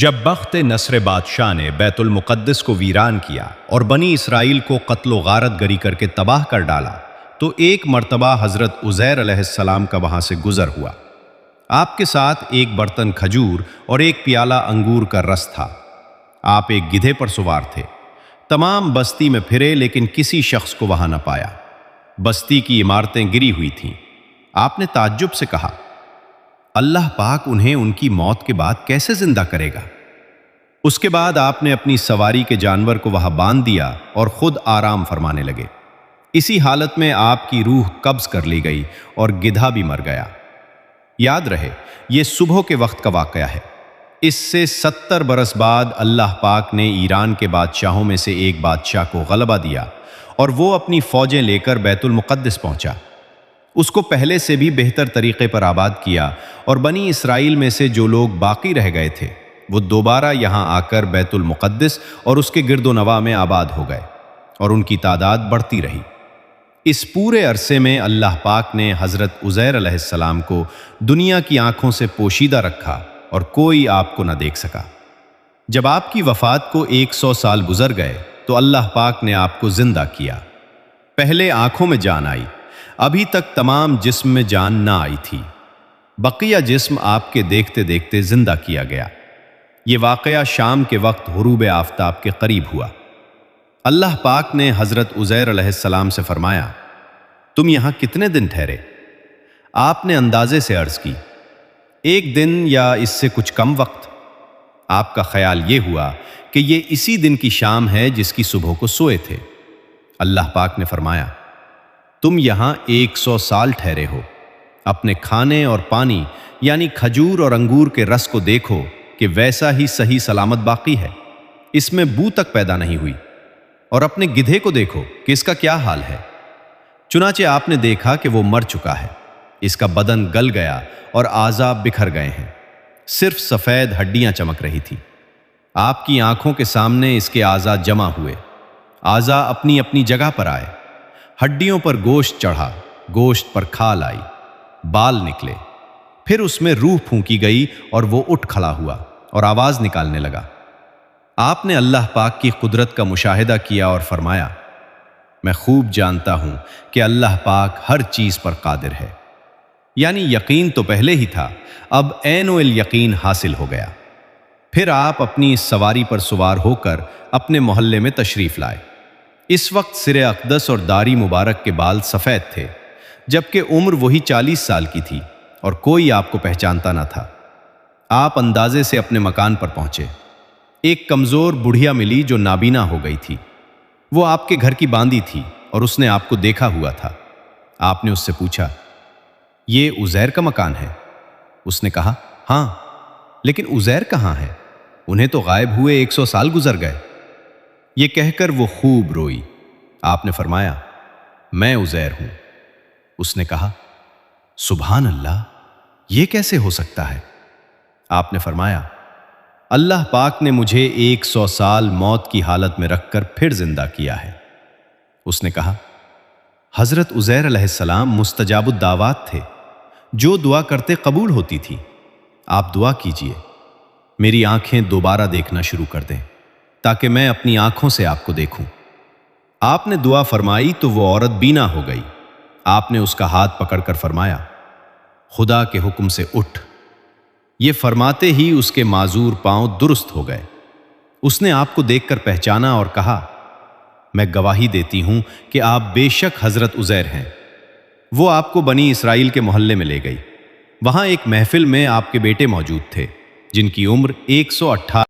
جب بخت نصر بادشاہ نے بیت المقدس کو ویران کیا اور بنی اسرائیل کو قتل و غارت گری کر کے تباہ کر ڈالا تو ایک مرتبہ حضرت عزیر علیہ السلام کا وہاں سے گزر ہوا۔ آپ کے ساتھ ایک برتن کھجور اور ایک پیالہ انگور کا رس تھا۔ آپ ایک گدھے پر سوار تھے۔ تمام بستی میں پھرے لیکن کسی شخص کو وہاں نہ پایا۔ بستی کی عمارتیں گری ہوئی تھیں۔ آپ نے تعجب سے کہا، اللہ پاک انہیں ان کی موت کے بعد کیسے زندہ کرے گا؟ اس کے بعد آپ نے اپنی سواری کے جانور کو وہاں باندھ دیا اور خود آرام فرمانے لگے۔ اسی حالت میں آپ کی روح قبض کر لی گئی اور گدھا بھی مر گیا۔ یاد رہے، یہ صبح کے وقت کا واقعہ ہے۔ اس سے 70 برس بعد اللہ پاک نے ایران کے بادشاہوں میں سے ایک بادشاہ کو غلبہ دیا اور وہ اپنی فوجیں لے کر بیت المقدس پہنچا۔ اس کو پہلے سے بھی بہتر طریقے پر آباد کیا اور بنی اسرائیل میں سے جو لوگ باقی رہ گئے تھے وہ دوبارہ یہاں آ کر بیت المقدس اور اس کے گرد و نواح میں آباد ہو گئے اور ان کی تعداد بڑھتی رہی۔ اس پورے عرصے میں اللہ پاک نے حضرت عزیر علیہ السلام کو دنیا کی آنکھوں سے پوشیدہ رکھا اور کوئی آپ کو نہ دیکھ سکا۔ جب آپ کی وفات کو 100 سال گزر گئے تو اللہ پاک نے آپ کو زندہ کیا۔ پہلے آنکھوں میں جان آئی، ابھی تک تمام جسم میں جان نہ آئی تھی۔ بقیہ جسم آپ کے دیکھتے دیکھتے زندہ کیا گیا۔ یہ واقعہ شام کے وقت غروب آفتاب کے قریب ہوا۔ اللہ پاک نے حضرت عزیر علیہ السلام سے فرمایا، تم یہاں کتنے دن ٹھہرے؟ آپ نے اندازے سے عرض کی، 1 دن یا اس سے کچھ کم وقت۔ آپ کا خیال یہ ہوا کہ یہ اسی دن کی شام ہے جس کی صبح کو سوئے تھے۔ اللہ پاک نے فرمایا، تم یہاں 100 سال ٹھہرے ہو۔ اپنے کھانے اور پانی یعنی کھجور اور انگور کے رس کو دیکھو کہ ویسا ہی صحیح سلامت باقی ہے، اس میں بو تک پیدا نہیں ہوئی، اور اپنے گدھے کو دیکھو کہ اس کا کیا حال ہے۔ چنانچہ آپ نے دیکھا کہ وہ مر چکا ہے، اس کا بدن گل گیا اور اعضاء بکھر گئے ہیں، صرف سفید ہڈیاں چمک رہی تھی۔ آپ کی آنکھوں کے سامنے اس کے اعضاء جمع ہوئے، اعضاء اپنی اپنی جگہ پر آئے، ہڈیوں پر گوشت چڑھا، گوشت پر کھال آئی، بال نکلے، پھر اس میں روح پھونکی گئی اور وہ اٹھ کھڑا ہوا اور آواز نکالنے لگا۔ آپ نے اللہ پاک کی قدرت کا مشاہدہ کیا اور فرمایا، میں خوب جانتا ہوں کہ اللہ پاک ہر چیز پر قادر ہے۔ یعنی یقین تو پہلے ہی تھا، اب عین الیقین حاصل ہو گیا۔ پھر آپ اپنی اس سواری پر سوار ہو کر اپنے محلے میں تشریف لائے۔ اس وقت سر اقدس اور داڑھی مبارک کے بال سفید تھے، جبکہ عمر وہی 40 سال کی تھی اور کوئی آپ کو پہچانتا نہ تھا۔ آپ اندازے سے اپنے مکان پر پہنچے۔ ایک کمزور بڑھیا ملی جو نابینا ہو گئی تھی۔ وہ آپ کے گھر کی باندی تھی اور اس نے آپ کو دیکھا ہوا تھا۔ آپ نے اس سے پوچھا، یہ عزیر کا مکان ہے؟ اس نے کہا، ہاں، لیکن عزیر کہاں ہے؟ انہیں تو غائب ہوئے 100 سال گزر گئے۔ یہ کہہ کر وہ خوب روئی۔ آپ نے فرمایا، میں عزیر ہوں۔ اس نے کہا، سبحان اللہ، یہ کیسے ہو سکتا ہے؟ آپ نے فرمایا، اللہ پاک نے مجھے 100 سال موت کی حالت میں رکھ کر پھر زندہ کیا ہے۔ اس نے کہا، حضرت عزیر علیہ السلام مستجاب الدعوات تھے، جو دعا کرتے قبول ہوتی تھی۔ آپ دعا کیجئے، میری آنکھیں دوبارہ دیکھنا شروع کر دیں تاکہ میں اپنی آنکھوں سے آپ کو دیکھوں۔ آپ نے دعا فرمائی تو وہ عورت بینا ہو گئی۔ آپ نے اس کا ہاتھ پکڑ کر فرمایا، خدا کے حکم سے اٹھ۔ یہ فرماتے ہی اس کے معذور پاؤں درست ہو گئے۔ اس نے آپ کو دیکھ کر پہچانا اور کہا، میں گواہی دیتی ہوں کہ آپ بے شک حضرت عزیر ہیں۔ وہ آپ کو بنی اسرائیل کے محلے میں لے گئی۔ وہاں ایک محفل میں آپ کے بیٹے موجود تھے جن کی عمر 118